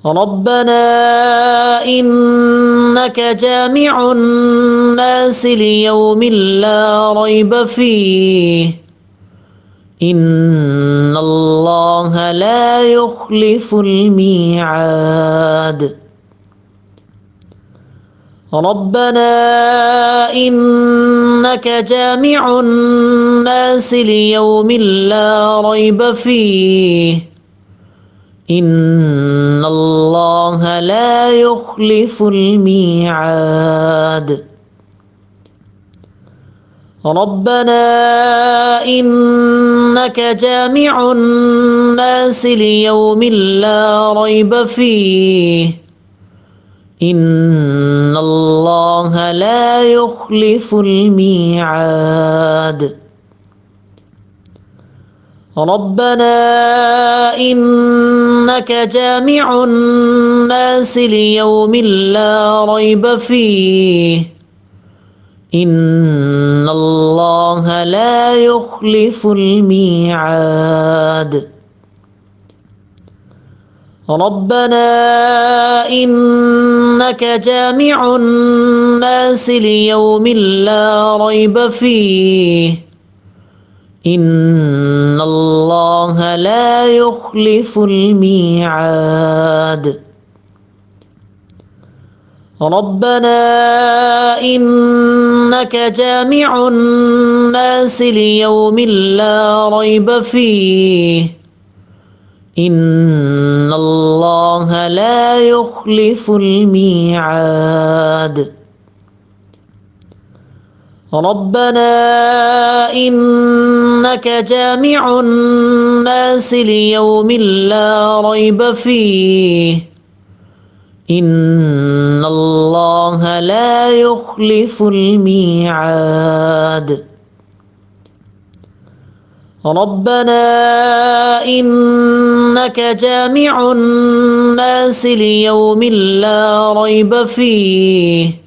ربنا إنك جامع الناس ليوم لا ريب فيه إن الله لا يخلف الميعاد ربنا إنك جامع الناس ليوم لا ريب فيه إن الله لا يخلف الميعاد ربنا إنك جامع الناس ليوم لا ريب فيه إن الله لا يخلف الميعاد ربنا إنك جامع الناس ليوم لا ريب فيه إن الله لا يخلف الميعاد ربنا إنك جامع الناس ليوم لا ريب فيه إن الله لا يخلف الميعاد ربنا إنك جامع الناس ليوم لا ريب فيه إن الله لا يخلف الميعاد ربنا إنك جامع الناس ليوم لا ريب فيه إن الله لا يخلف الميعاد ربنا إنك جامع الناس ليوم لا ريب فيه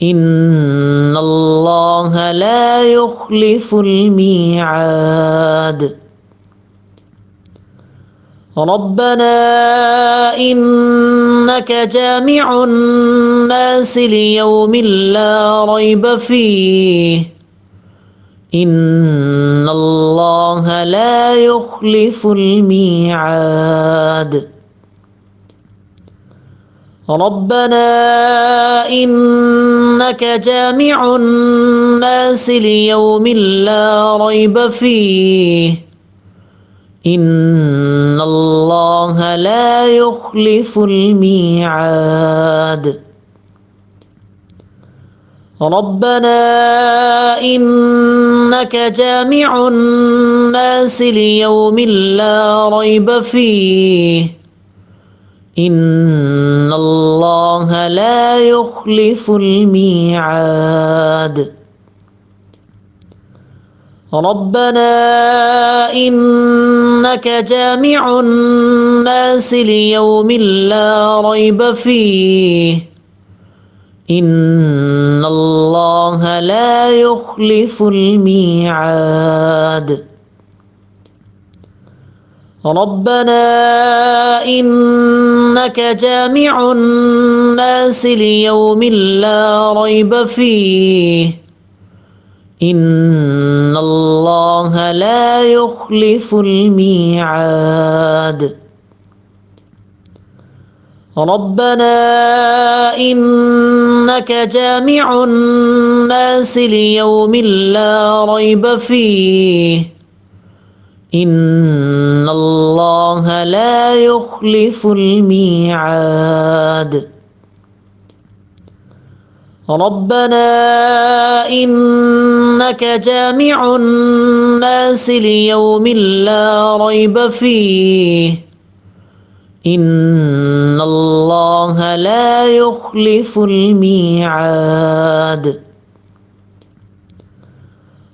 إن الله لا يخلف الميعاد ربنا إنك جامع الناس ليوم لا ريب فيه إن الله لا يخلف الميعاد ربنا إنك جامع الناس ليوم لا ريب فيه إن الله لا يخلف الميعاد ربنا إنك جامع الناس ليوم لا ريب فيه إن الله لا يخلف الميعاد ربنا إنك جامع الناس ليوم لا ريب فيه إن الله لا يخلف الميعاد ربنا إنك جامع الناس ليوم لا ريب فيه إن الله لا يخلف الميعاد ربنا إنك جامع الناس ليوم لا ريب فيه إن الله لا يخلف الميعاد ربنا إنك جامع الناس ليوم لا ريب فيه إن الله لا يخلف الميعاد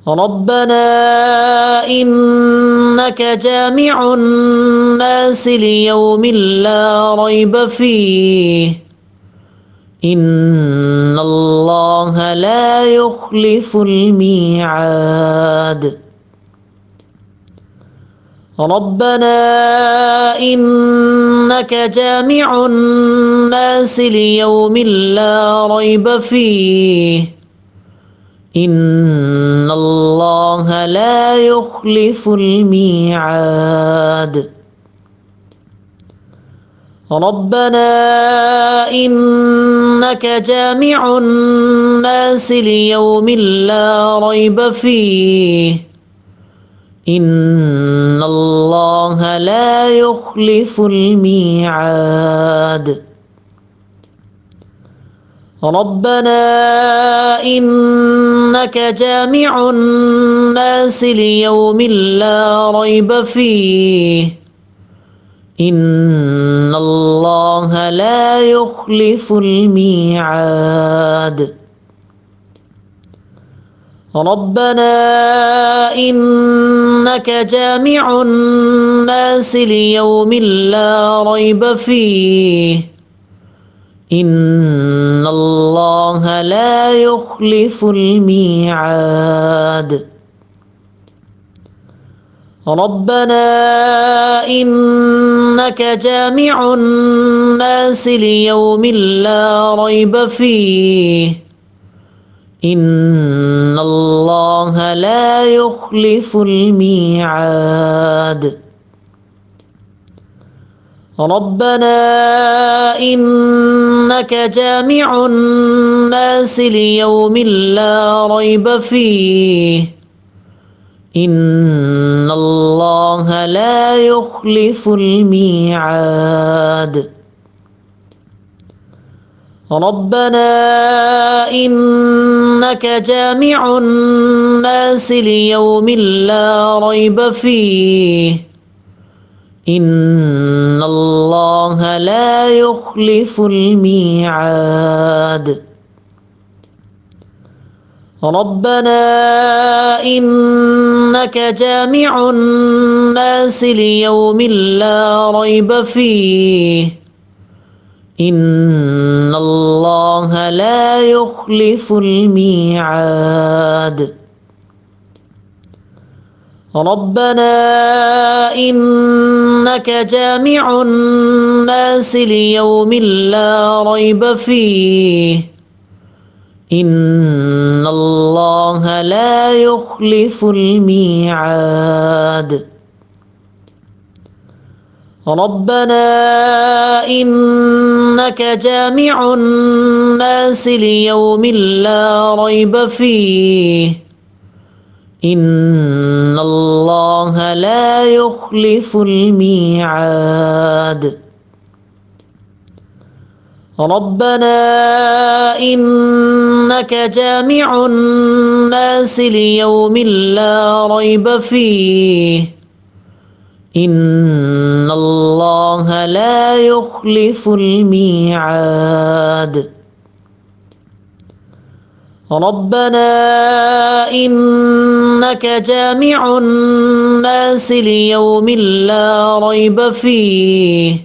ربنا إنك جامع الناس ليوم لا ريب فيه إن الله لا يخلف الميعاد ربنا إنك إنك جامع الناس ليوم لا ريب فيه إن الله لا يخلف الميعاد ربنا إنك جامع الناس ليوم لا ريب فيه إن الله لا يخلف الميعاد ربنا إنك جامع الناس ليوم لا ريب فيه إن الله لا يخلف الميعاد ربنا إنك جامع الناس ليوم لا ريب فيه إن الله لا يخلف الميعاد ربنا إنك جامع الناس ليوم لا ريب فيه إن الله لا يخلف الميعاد ربنا إنك جامع الناس ليوم لا ريب فيه إن الله لا يخلف الميعاد ربنا إنك جامع الناس ليوم لا ريب فيه إن الله لا يخلف الميعاد ربنا إنك جامع الناس ليوم لا ريب فيه إن الله لا يخلف الميعاد ربنا إنك جامع الناس ليوم لا ريب فيه إن الله لا يخلف الميعاد ربنا إنك جامع الناس ليوم لا ريب فيه إن الله لا يخلف الميعاد ربنا إنك جامع الناس ليوم لا ريب فيه إن الله لا يخلف الميعاد ربنا إنك جامع الناس ليوم لا ريب فيه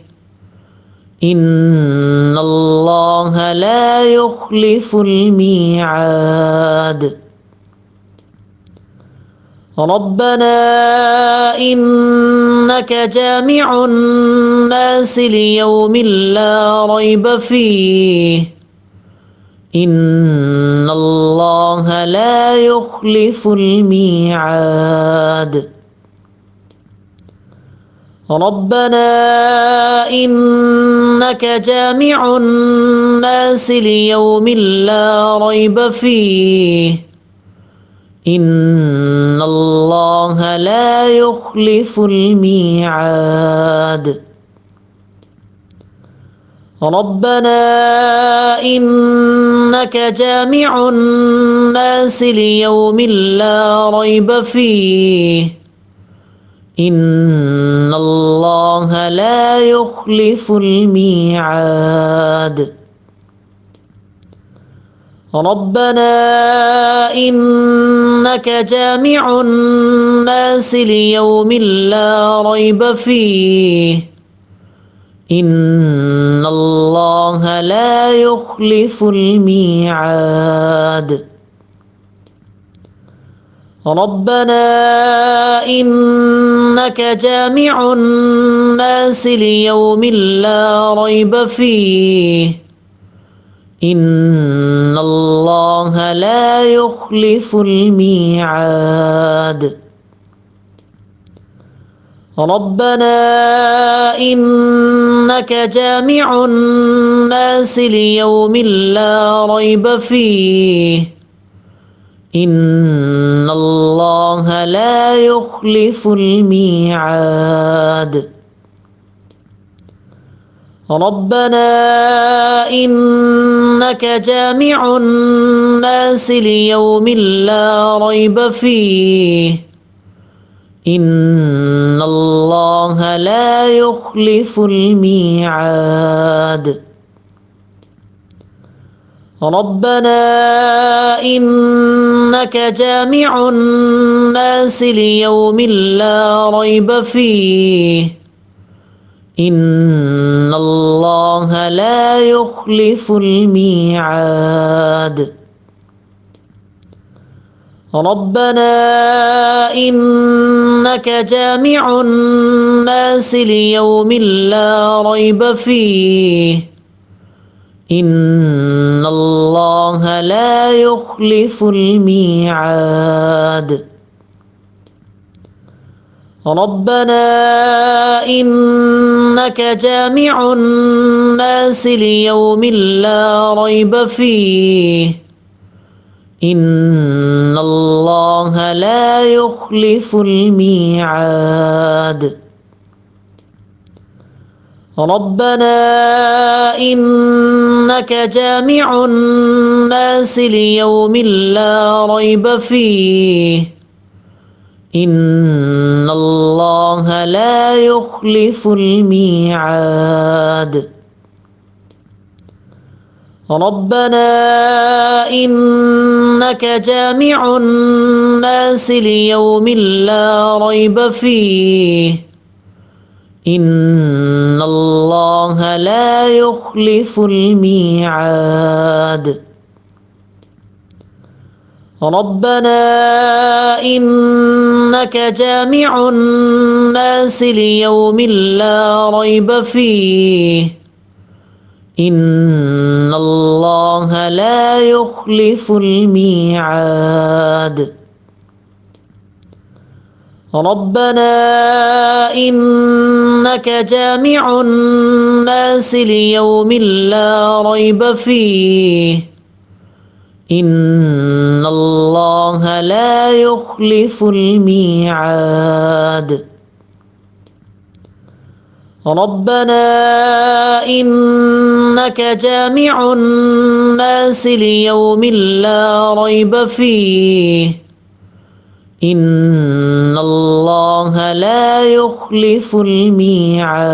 إن الله لا يخلف الميعاد ربنا إنك جامع الناس ليوم لا ريب فيه إن الله لا يخلف الميعاد ربنا إنك جامع الناس ليوم لا ريب فيه إن الله لا يخلف الميعاد ربنا إنك جامع الناس ليوم لا ريب فيه إن الله لا يخلف الميعاد ربنا إنك جامع الناس ليوم لا ريب فيه إن الله لا يخلف الميعاد ربنا إنك جامع الناس ليوم لا ريب فيه إن الله لا يخلف الميعاد ربنا إنك جامع الناس ليوم لا ريب فيه إن الله لا يخلف الميعاد ربنا إنك جامع الناس ليوم لا ريب فيه إن الله لا يخلف الميعاد ربنا إنك جامع الناس ليوم لا ريب فيه إن الله لا يخلف الميعاد ربنا إنك جامع الناس ليوم لا ريب فيه إن الله لا يخلف الميعاد ربنا إنك جامع الناس ليوم لا ريب فيه إن الله لا يخلف الميعاد ربنا إنك جامع الناس ليوم لا ريب فيه إن الله لا يخلف الميعاد ربنا إنك جامع الناس ليوم لا ريب فيه إن الله لا يخلف الميعاد ربنا إنك جامع الناس ليوم لا ريب فيه إن الله لا يخلف الميعاد ربنا إنك جامع الناس ليوم لا ريب فيه إن الله لا يخلف الميعاد ربنا إنك جامع الناس ليوم لا ريب فيه إن الله لا يخلف الميعاد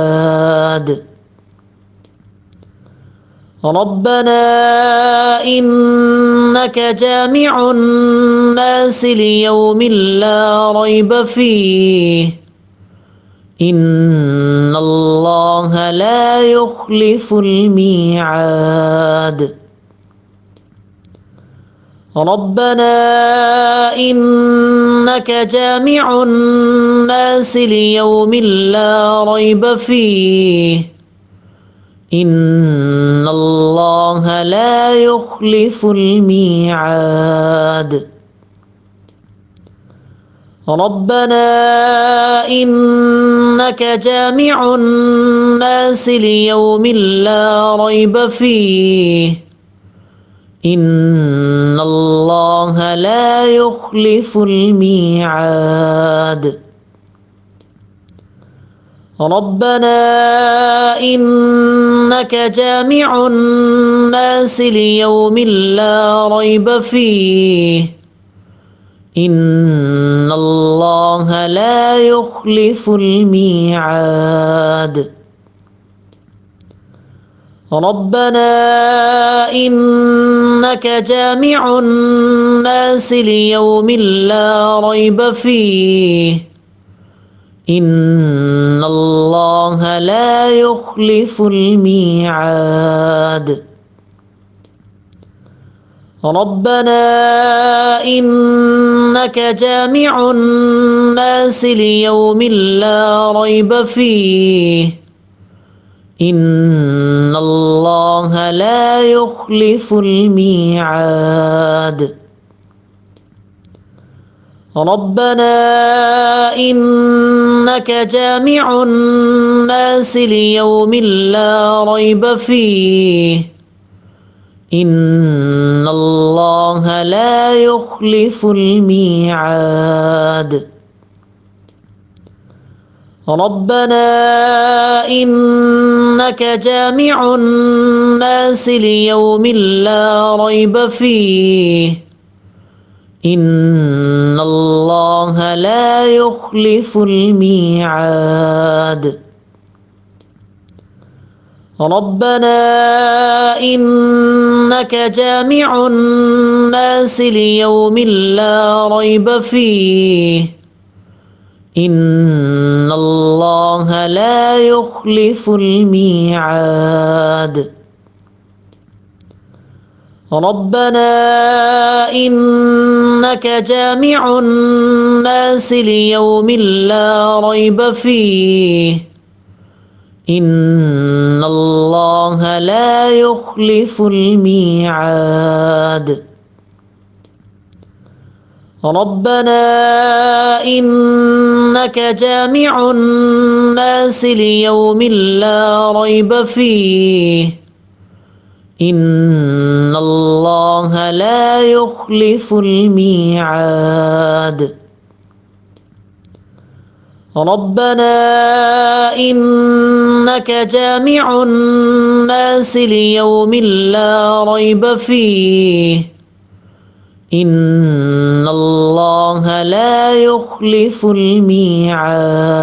ربنا إنك جامع الناس ليوم لا ريب فيه إن الله لا يخلف الميعاد ربنا إنك جامع الناس ليوم لا ريب فيه إن الله لا يخلف الميعاد ربنا إنك جامع الناس ليوم لا ريب فيه إن الله لا يخلف الميعاد ربنا إنك جامع الناس ليوم لا ريب فيه إن الله لا يخلف الميعاد ربنا إنك جامع الناس ليوم لا ريب فيه إن الله لا يخلف الميعاد ربنا إنك جامع الناس ليوم لا ريب فيه إن الله لا يخلف الميعاد ربنا إنك جامع الناس ليوم لا ريب فيه إن الله لا يخلف الميعاد ربنا إنك جامع الناس ليوم لا ريب فيه إن الله لا يخلف الميعاد ربنا إنك جامع الناس ليوم لا ريب فيه إن الله لا يخلف الميعاد ربنا إنك جامع الناس ليوم لا ريب فيه إن الله لا يخلف الميعاد ربنا إنك جامع الناس ليوم لا ريب فيه إن الله لا يخلف الميعاد ربنا إنك جامع الناس ليوم لا ريب فيه إن الله لا يخلف الميعاد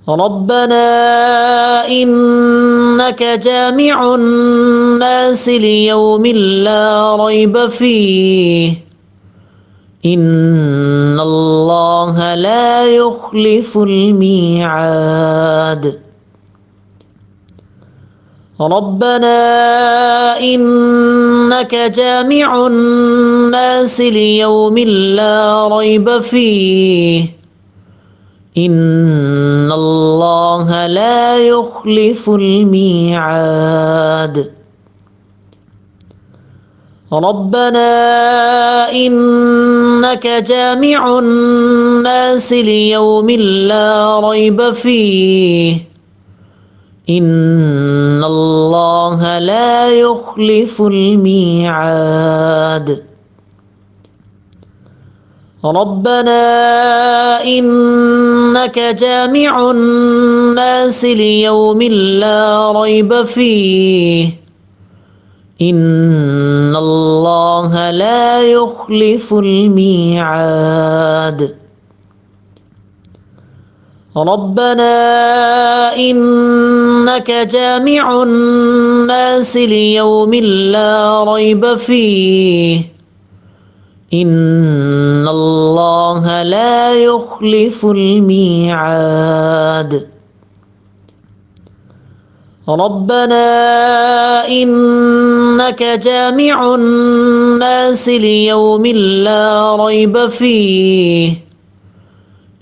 ربنا إنك جامع الناس ليوم لا ريب فيه إن الله لا يخلف الميعاد ربنا إنك جامع الناس ليوم لا ريب فيه إن الله لا يخلف الميعاد ربنا إنك جامع الناس ليوم لا ريب فيه إن الله لا يخلف الميعاد ربنا إنك جامع الناس ليوم لا ريب فيه إن الله لا يخلف الميعاد ربنا إنك جامع الناس ليوم لا ريب فيه إن الله لا يخلف الميعاد ربنا إنك جامع الناس ليوم لا ريب فيه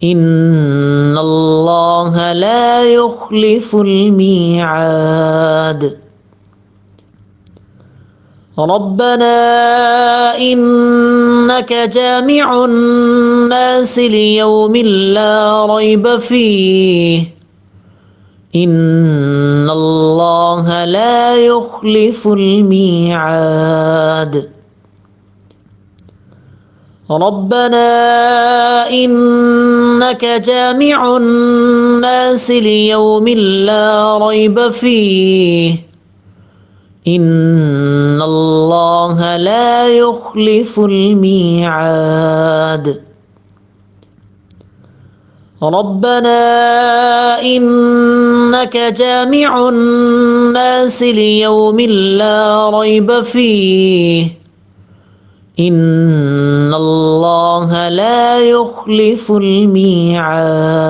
إن الله لا يخلف الميعاد ربنا إنك جامع الناس ليوم لا ريب فيه إن الله لا يخلف الميعاد ربنا إنك جامع الناس ليوم لا ريب فيه إن الله لا يخلف الميعاد ربنا إنك جامع الناس ليوم لا ريب فيه إن الله لا يخلف الميعاد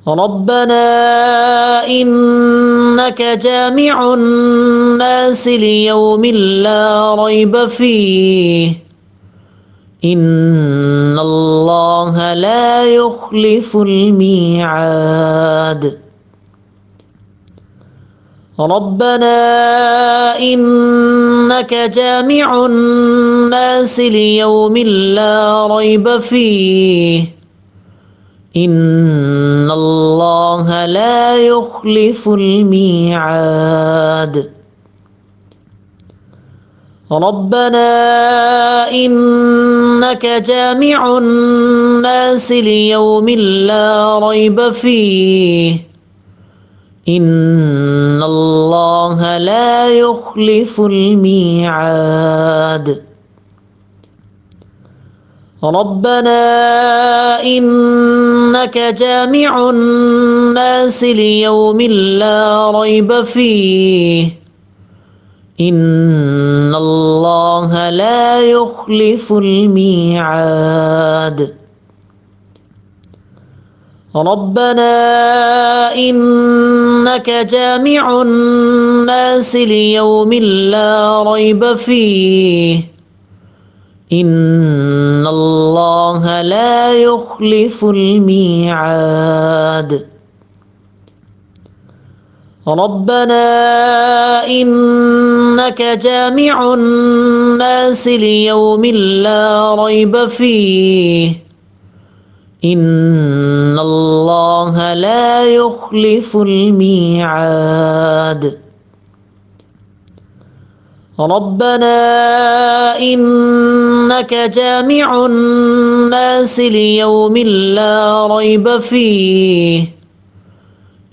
ربنا إنك إنك جامع الناس ليوم لا ريب فيه إن الله لا يخلف الميعاد ربنا إنك جامع الناس ليوم لا ريب فيه إن الله لا يخلف الميعاد ربنا إنك جامع الناس ليوم لا ريب فيه إن الله لا يخلف الميعاد ربنا إنك جامع الناس ليوم لا ريب فيه إن الله لا يخلف الميعاد ربنا إنك جامع الناس ليوم لا ريب فيه إن الله لا يخلف الميعاد ربنا إنك جامع الناس ليوم لا ريب فيه إن الله لا يخلف الميعاد ربنا إنك جامع الناس ليوم لا ريب فيه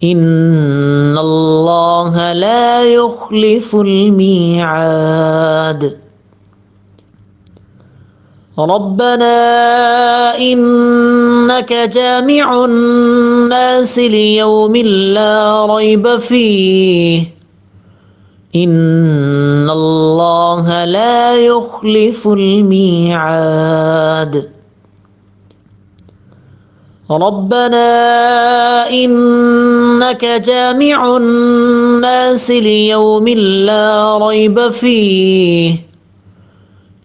إن الله لا يخلف الميعاد ربنا إنك جامع الناس ليوم لا ريب فيه إن الله لا يخلف الميعاد ربنا إنك جامع الناس ليوم لا ريب فيه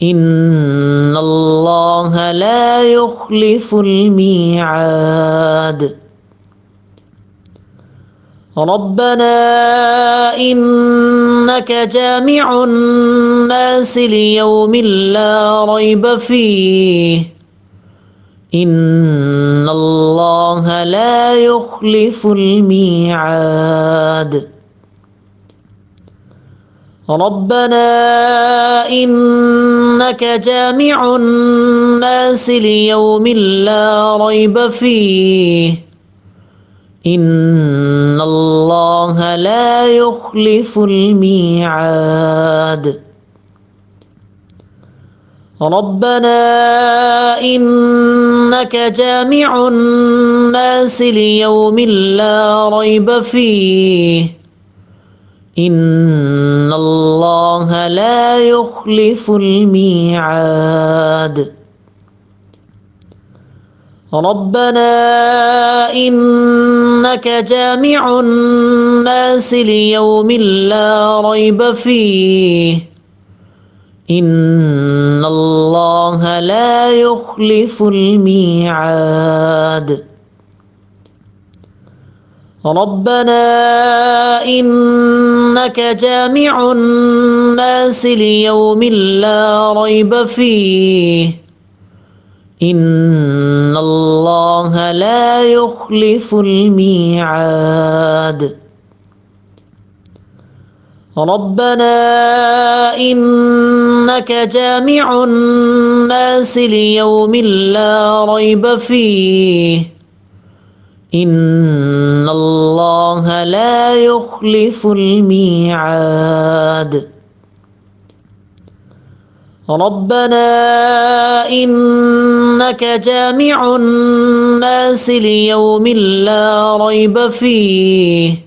إن الله لا يخلف الميعاد ربنا إنك جامع الناس ليوم لا ريب فيه إن الله لا يخلف الميعاد ربنا إنك جامع الناس ليوم لا ريب فيه إن الله لا يخلف الميعاد ربنا إنك جامع الناس ليوم لا ريب فيه إن الله لا يخلف الميعاد ربنا إنك جامع الناس ليوم لا ريب فيه إن الله لا يخلف الميعاد ربنا إنك جامع الناس ليوم لا ريب فيه إن الله لا يخلف الميعاد ربنا إنك جامع الناس ليوم لا ريب فيه إن الله لا يخلف الميعاد ربنا إنك جامع الناس ليوم لا ريب فيه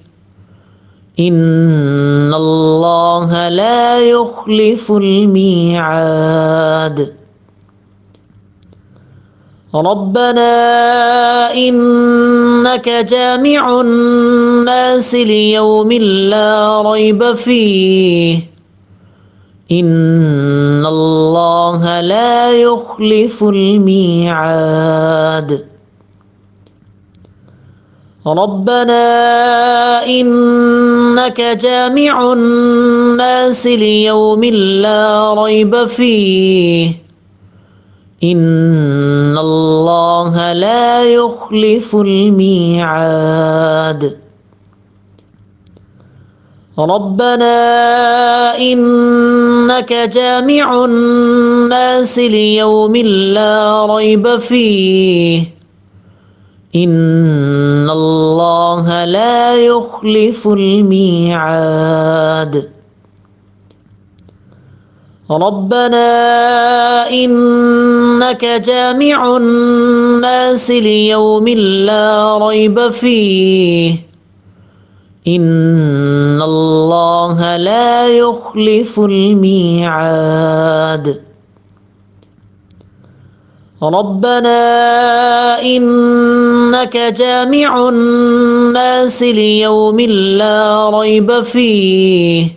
إن الله لا يخلف الميعاد ربنا إنك جامع الناس ليوم لا ريب فيه إن الله لا يخلف الميعاد ربنا إنك جامع الناس ليوم لا ريب فيه إن الله لا يخلف الميعاد ربنا إنك جامع الناس ليوم لا ريب فيه إن الله لا يخلف الميعاد ربنا إنك جامع الناس ليوم لا ريب فيه إن الله لا يخلف الميعاد ربنا إنك جامع الناس ليوم لا ريب فيه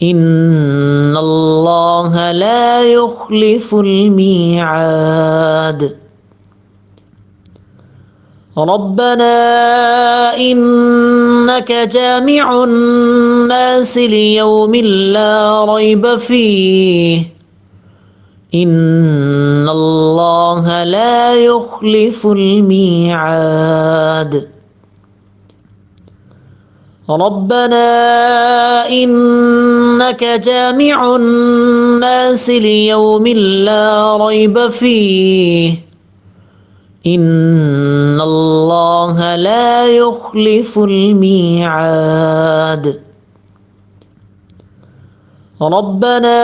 إن الله لا يخلف الميعاد ربنا إنك جامع الناس ليوم لا ريب فيه إن الله لا يخلف الميعاد ربنا إنك جامع الناس ليوم لا ريب فيه إن الله لا يخلف الميعاد ربنا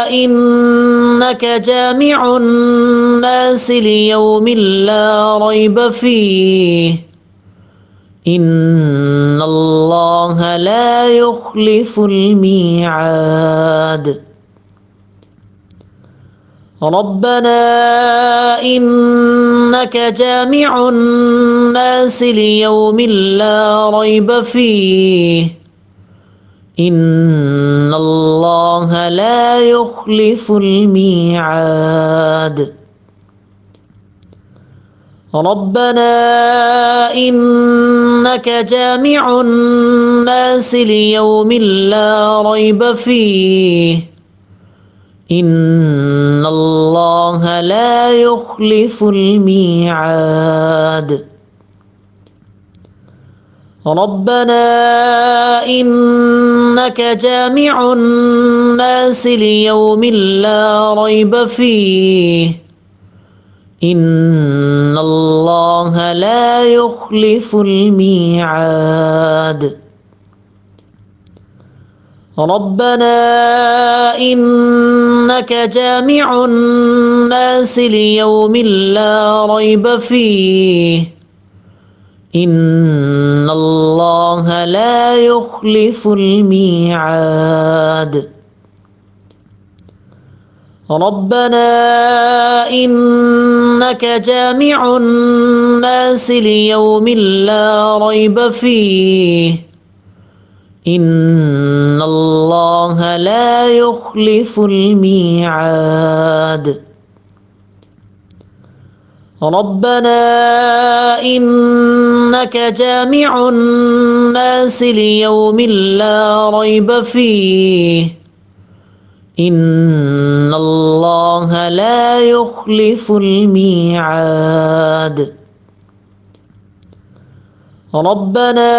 إنك جامع الناس ليوم لا ريب فيه إن الله لا يخلف الميعاد ربنا إنك جامع الناس ليوم لا ريب فيه إن الله لا يخلف الميعاد ربنا إنك جامع الناس ليوم لا ريب فيه إن الله لا يخلف الميعاد ربنا إنك جامع الناس ليوم لا ريب فيه إن الله لا يخلف الميعاد ربنا إنك جامع الناس ليوم لا ريب فيه إن الله لا يخلف الميعاد ربنا إنك جامع الناس ليوم لا ريب فيه إن الله لا يخلف الميعاد ربنا إنك جامع الناس ليوم لا ريب فيه إن الله لا يخلف الميعاد ربنا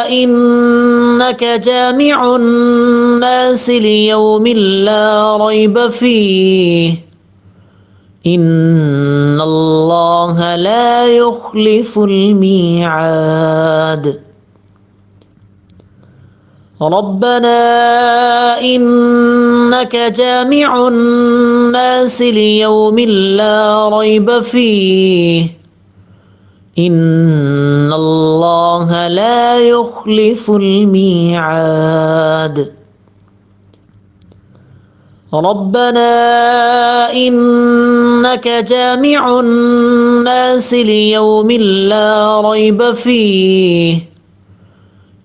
إنك جامع الناس ليوم لا ريب فيه إن الله لا يخلف الميعاد ربنا إنك جامع الناس ليوم لا ريب فيه إن الله لا يخلف الميعاد ربنا إنك جامع الناس ليوم لا ريب فيه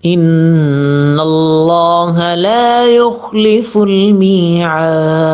إن الله لا يخلف الميعاد.